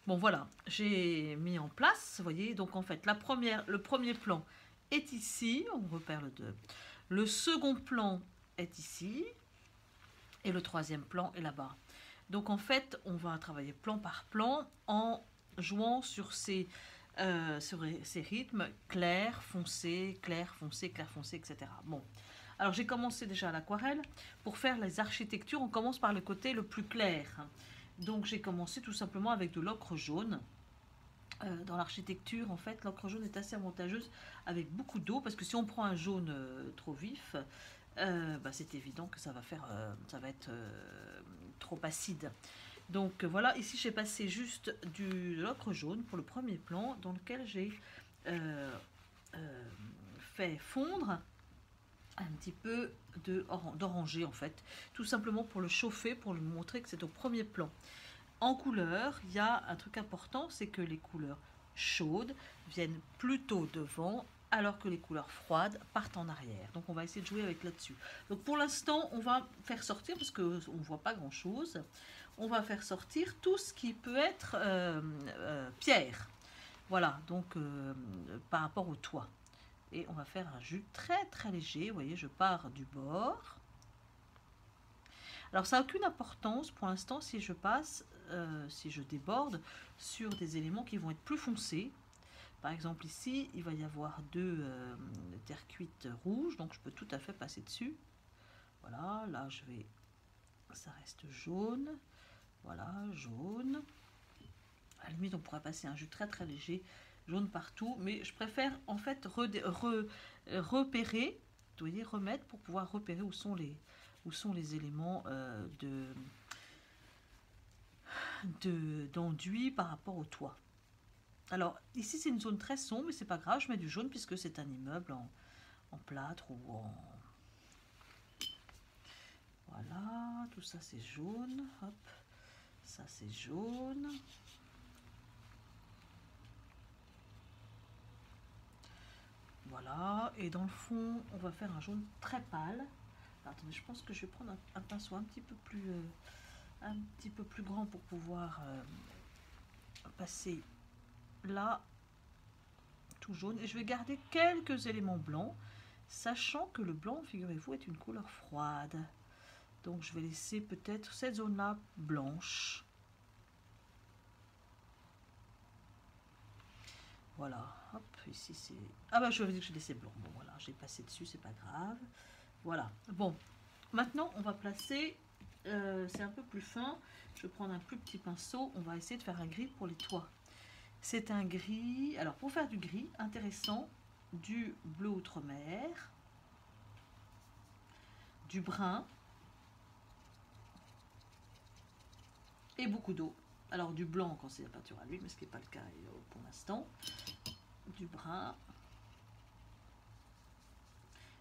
Bon voilà, j'ai mis en place, vous voyez, donc en fait le premier plan est ici, on repère le 2. Le second plan est ici et le troisième plan est là-bas. Donc en fait, on va travailler plan par plan en jouant sur ces rythmes clair, foncé, clair, foncé, clair, foncé, etc. Bon, alors j'ai commencé déjà à l'aquarelle. Pour faire les architectures, on commence par le côté le plus clair. Donc j'ai commencé tout simplement avec de l'ocre jaune. Dans l'architecture, en fait, l'ocre jaune est assez avantageuse avec beaucoup d'eau, parce que si on prend un jaune trop vif, c'est évident que ça va être trop acide. Donc voilà, ici j'ai passé juste de l'ocre jaune pour le premier plan, dans lequel j'ai euh, fait fondre un petit peu d'oranger en fait, tout simplement pour le chauffer, pour lui montrer que c'est au premier plan. En couleur, il y a un truc important, c'est que les couleurs chaudes viennent plutôt devant, alors que les couleurs froides partent en arrière. Donc on va essayer de jouer avec là-dessus. Donc pour l'instant, on va faire sortir, parce qu'on ne voit pas grand-chose, on va faire sortir tout ce qui peut être pierre. Voilà, donc par rapport au toit. Et on va faire un jus très très léger. Vous voyez, je pars du bord. Alors ça n'a aucune importance pour l'instant si je passe, si je déborde sur des éléments qui vont être plus foncés. Par exemple ici, il va y avoir deux terre cuite rouges, donc je peux tout à fait passer dessus. Voilà, là je vais, ça reste jaune. Voilà, jaune. À la limite, on pourrait passer un jus très très léger, jaune partout, mais je préfère en fait repérer, vous voyez, remettre pour pouvoir repérer où sont les éléments d'enduit par rapport au toit. Alors ici c'est une zone très sombre, mais c'est pas grave, je mets du jaune puisque c'est un immeuble en plâtre ou en... Voilà, tout ça c'est jaune, hop, ça c'est jaune. Voilà, et dans le fond, on va faire un jaune très pâle. Alors, attendez, je pense que je vais prendre un pinceau un petit peu plus grand pour pouvoir passer là, tout jaune. Et je vais garder quelques éléments blancs, sachant que le blanc, figurez-vous, est une couleur froide. Donc je vais laisser peut-être cette zone-là blanche. Voilà, hop, ici c'est... Ah bah je vais dire que j'ai laissé blanc. Bon voilà, j'ai passé dessus, c'est pas grave. Voilà, bon. Maintenant, on va placer, c'est un peu plus fin, je vais prendre un plus petit pinceau, on va essayer de faire un gris pour les toits. C'est un gris, alors pour faire du gris, intéressant, du bleu outre-mer, du brun et beaucoup d'eau. Alors du blanc quand c'est la peinture à l'huile, mais ce qui n'est pas le cas pour l'instant. Du brun.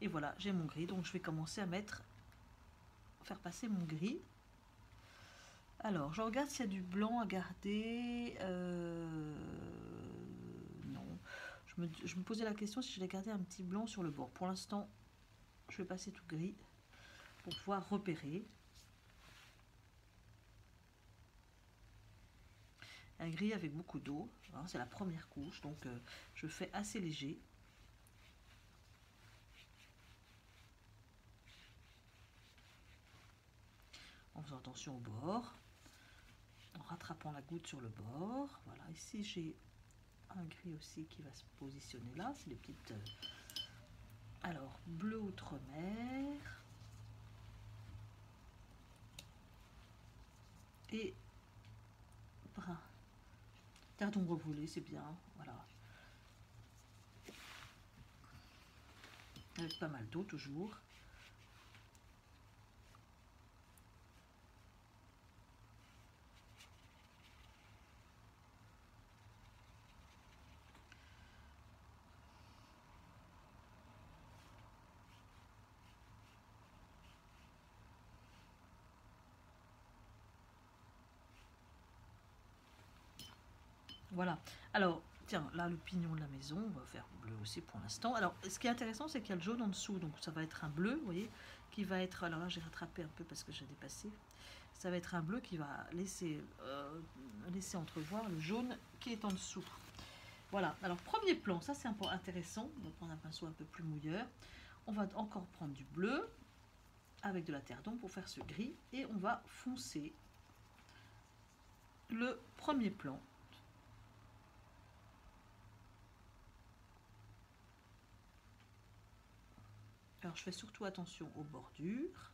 Et voilà, j'ai mon gris, donc je vais commencer à faire passer mon gris. Alors, je regarde s'il y a du blanc à garder. Non. Je me posais la question si je vais garder un petit blanc sur le bord. Pour l'instant, je vais passer tout gris pour pouvoir repérer. Un gris avec beaucoup d'eau. C'est la première couche, donc je fais assez léger. En faisant attention au bord. En rattrapant la goutte sur le bord. Voilà, ici j'ai un gris aussi qui va se positionner là. C'est les petites... Alors, bleu outre-mer. Et brun. Terre d'ombre volée, c'est bien. Voilà. Avec pas mal d'eau toujours. Voilà. Alors, tiens, là, le pignon de la maison, on va faire bleu aussi pour l'instant. Alors, ce qui est intéressant, c'est qu'il y a le jaune en dessous. Donc, ça va être un bleu, vous voyez, qui va être... Alors là, j'ai rattrapé un peu parce que j'ai dépassé. Ça va être un bleu qui va laisser laisser entrevoir le jaune qui est en dessous. Voilà, alors premier plan, ça c'est un peu intéressant. On va prendre un pinceau un peu plus mouilleur. On va encore prendre du bleu avec de la terre d'ombre pour faire ce gris. Et on va foncer le premier plan. Alors je fais surtout attention aux bordures.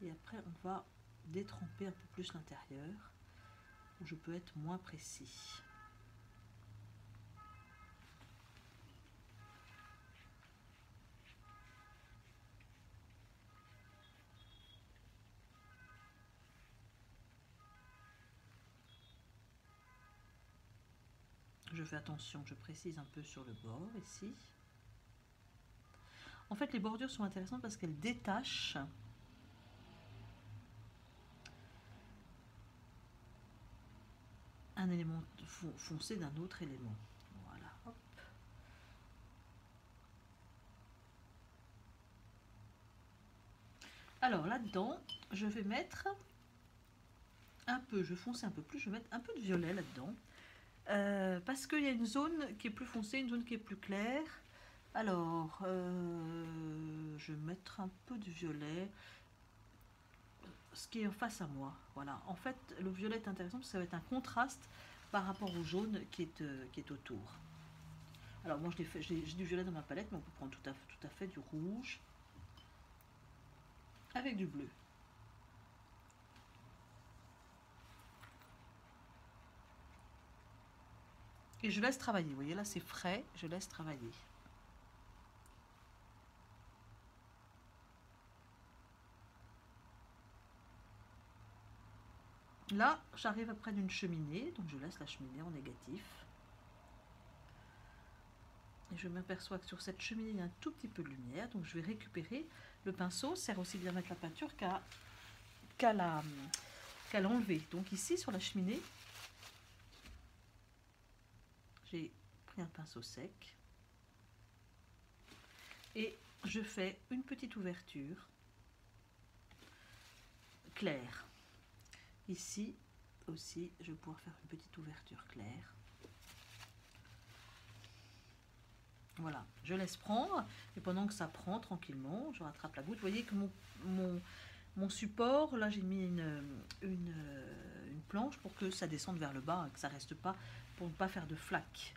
Et après on va détremper un peu plus l'intérieur, où je peux être moins précis. Je fais attention, je précise un peu sur le bord ici. En fait, les bordures sont intéressantes parce qu'elles détachent un élément foncé d'un autre élément. Voilà. Hop. Alors là-dedans, je vais mettre un peu, je vais foncer un peu plus, je vais mettre un peu de violet là-dedans. Parce qu'il y a une zone qui est plus foncée, une zone qui est plus claire. Alors, je vais mettre un peu de violet, ce qui est en face à moi. Voilà. En fait, le violet est intéressant parce que ça va être un contraste par rapport au jaune qui est autour. Alors, moi, j'ai du violet dans ma palette, mais on peut prendre tout à fait du rouge avec du bleu. Et je laisse travailler. Vous voyez, là, c'est frais. Je laisse travailler. Là, j'arrive près d'une cheminée, donc je laisse la cheminée en négatif. Et je m'aperçois que sur cette cheminée, il y a un tout petit peu de lumière, donc je vais récupérer. Le pinceau sert aussi bien à mettre la peinture qu'à l'enlever. Donc ici, sur la cheminée, j'ai pris un pinceau sec. Et je fais une petite ouverture claire. Ici aussi, je vais pouvoir faire une petite ouverture claire. Voilà, je laisse prendre. Et pendant que ça prend tranquillement, je rattrape la goutte. Vous voyez que mon support, là j'ai mis une planche pour que ça descende vers le bas, que ça reste pas, pour ne pas faire de flaques.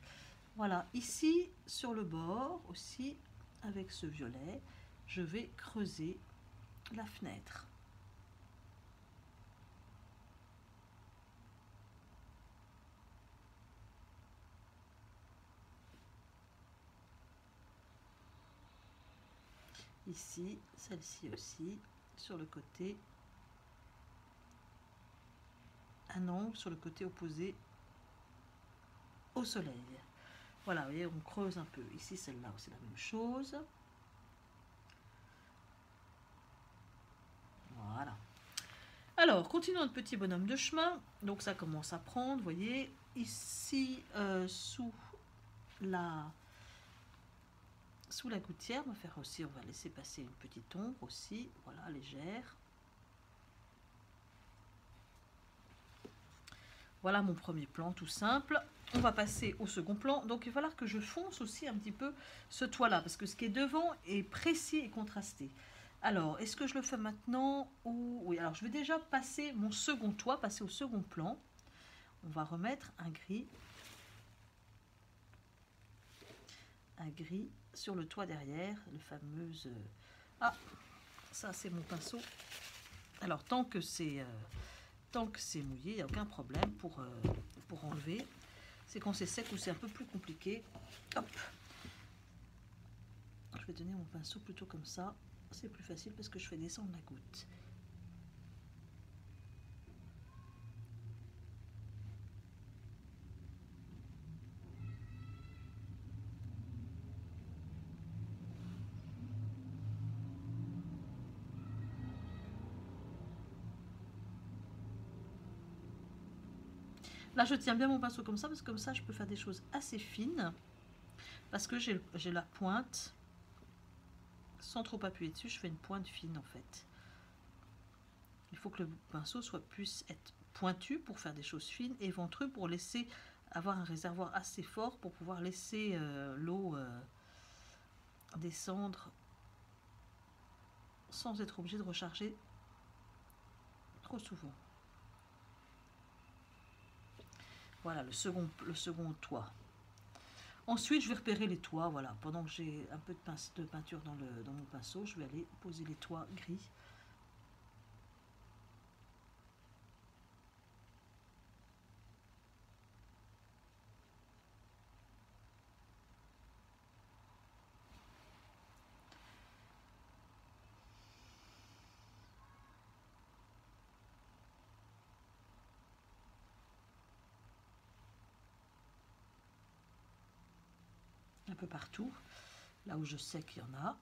Voilà, ici sur le bord aussi, avec ce violet, je vais creuser la fenêtre. Ici, celle-ci aussi, sur le côté, un angle sur le côté opposé au soleil. Voilà, vous voyez, on creuse un peu. Ici, celle-là, c'est la même chose. Voilà. Alors, continuons notre petit bonhomme de chemin. Donc, ça commence à prendre, vous voyez, ici, sous la gouttière, on va faire aussi, on va laisser passer une petite ombre aussi, voilà, légère. Voilà mon premier plan tout simple. On va passer au second plan. Donc il va falloir que je fonce aussi un petit peu ce toit-là, parce que ce qui est devant est précis et contrasté. Alors, est-ce que je le fais maintenant ou... Oui, alors je vais déjà passer mon second toit, passer au second plan. On va remettre un gris sur le toit derrière, le fameux... Ah, ça c'est mon pinceau. Alors tant que c'est mouillé, il n'y a aucun problème pour enlever. C'est quand c'est sec où c'est un peu plus compliqué. Hop. Je vais donner mon pinceau plutôt comme ça. C'est plus facile parce que je fais descendre la goutte. Là, je tiens bien mon pinceau comme ça, parce que comme ça, je peux faire des choses assez fines. Parce que j'ai la pointe, sans trop appuyer dessus, je fais une pointe fine en fait. Il faut que le pinceau puisse être pointu pour faire des choses fines et ventru pour laisser avoir un réservoir assez fort pour pouvoir laisser l'eau descendre sans être obligé de recharger trop souvent. Voilà le second toit. Ensuite, je vais repérer les toits. Voilà, pendant que j'ai un peu de peinture dans mon pinceau, je vais aller poser les toits gris. Un peu partout, là où je sais qu'il y en a.